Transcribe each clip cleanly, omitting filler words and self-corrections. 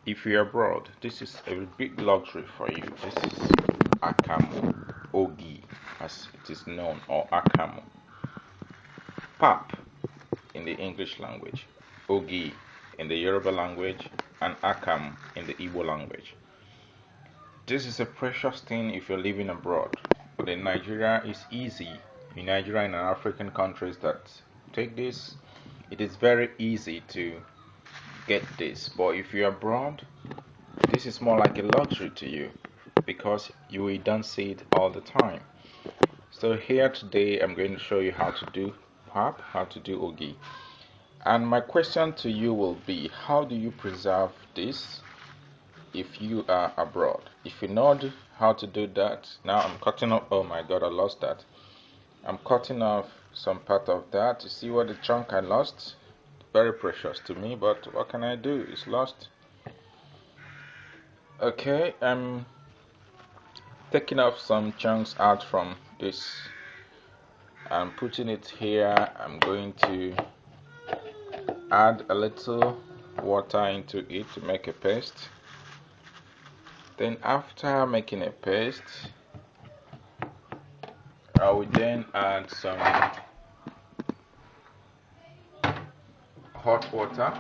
If you're abroad, this is a big luxury for you. This is Akamu, Ogi, as it is known, or Akamu. Pap in the English language, Ogi in the Yoruba language, and Akamu in the Igbo language. This is a precious thing if you're living abroad, but in Nigeria it's easy. In Nigeria and African countries that take this, it is very easy to get this. But if you're abroad, this is more like a luxury to you because you don't see it all the time. So here today I'm going to show you how to do pap, how to do ogi. And my question to you will be, how do you preserve this if you are abroad? If you know how to do that, now I'm cutting off, oh my god, I lost that. I'm cutting off some part of that. You see what the chunk I lost? Very precious to me, but what can I do? It's lost. Okay, I'm taking off some chunks out from this. I'm putting it here. I'm going to add a little water into it to make a paste. Then after making a paste, I will then add some hot water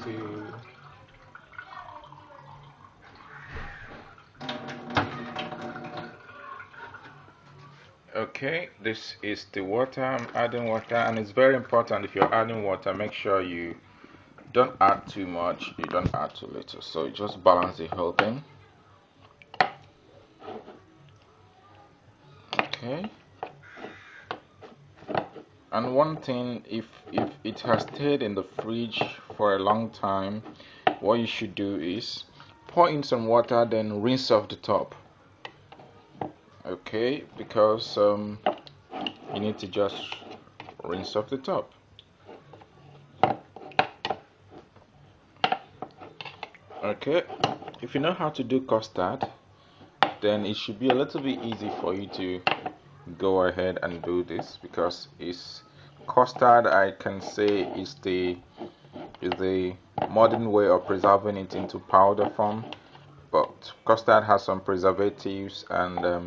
to okay, this is the water. I'm adding water, and it's very important if you're adding water, make sure you don't add too much, you don't add too little, so just balance the whole thing. Okay, and one thing, if it has stayed in the fridge for a long time, what you should do is pour in some water, then rinse off the top. Okay, because you need to just rinse off the top. Okay, if you know how to do custard, then it should be a little bit easy for you to go ahead and do this, because it's custard, I can say, is the modern way of preserving it into powder form, but custard has some preservatives and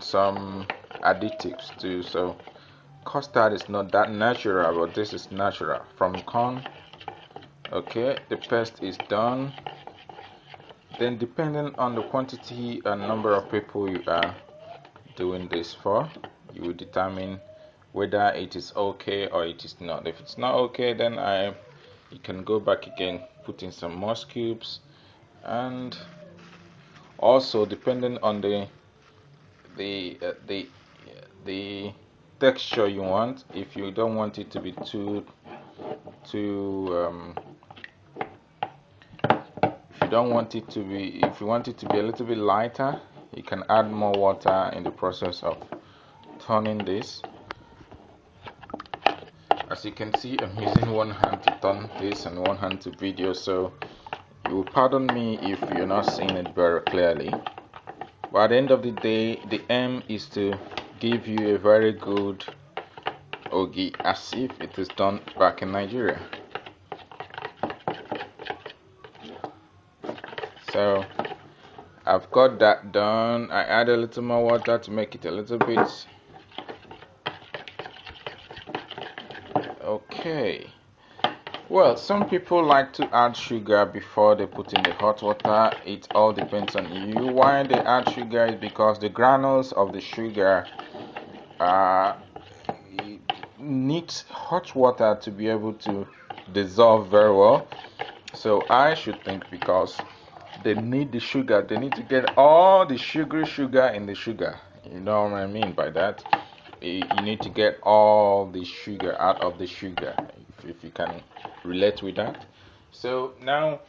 some additives too, so custard is not that natural, but this is natural from corn. Okay, the paste is done. Then depending on the quantity and number of people you are doing this for, you will determine whether it is okay or it is not. If it's not okay, then you can go back again, put in some more cubes, and also depending on the texture you want. If you don't want it to be too if you want it to be a little bit lighter, you can add more water in the process of turning this. As you can see, I'm using one hand to turn this and one hand to video, so you will pardon me if you're not seeing it very clearly. But at the end of the day, the aim is to give you a very good ogi as if it is done back in Nigeria. So I've got that done. I add a little more water to make it a little bit. Okay. Well, some people like to add sugar before they put in the hot water. It all depends on you. Why they add sugar is because the granules of the sugar needs hot water to be able to dissolve very well. So I should think because they need the sugar, they need to get all the sugar in the sugar. You know what I mean by that? You need to get all the sugar out of the sugar, if you can relate with that. So now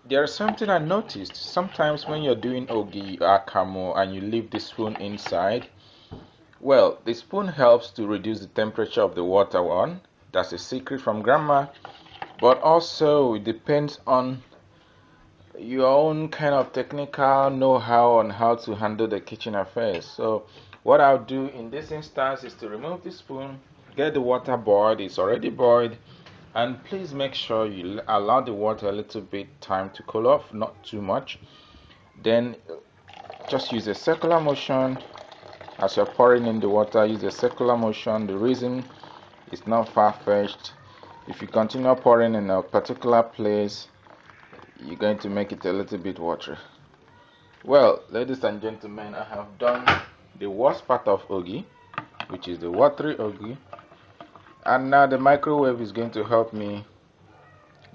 there's something I noticed. Sometimes when you're doing ogi akamu and you leave the spoon inside, well, the spoon helps to reduce the temperature of the water. One, that's a secret from grandma, but also it depends on your own kind of technical know-how on how to handle the kitchen affairs. So what I'll do in this instance is to remove the spoon, get the water boiled. It's already boiled. And please make sure you allow the water a little bit time to cool off, not too much. Then just use a circular motion as you're pouring in the water. Use a circular motion. The reason is not far-fetched. If you continue pouring in a particular place, you're going to make it a little bit watery. Well, ladies and gentlemen, I have done the worst part of ogi, which is the watery ogi, and now the microwave is going to help me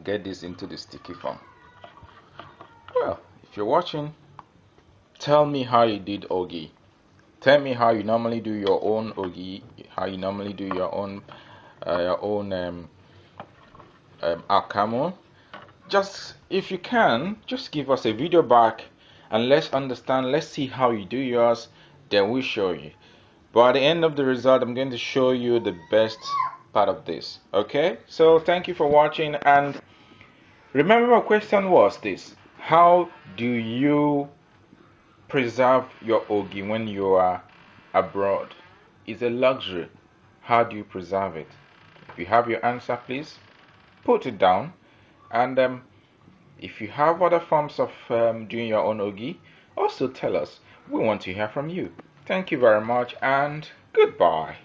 get this into the sticky form. Well, if you're watching, tell me how you did ogi. Tell me how you normally do your own ogi, how you normally do your own akamu. Just, if you can, just give us a video back and let's understand, let's see how you do yours, then we'll show you. But at the end of the result, I'm going to show you the best part of this. Okay, so thank you for watching, and remember my question was this: how do you preserve your ogi when you are abroad? It's a luxury. How do you preserve it? If you have your answer, please put it down. And if you have other forms of doing your own ogi, also tell us. We want to hear from you. Thank you very much, and goodbye.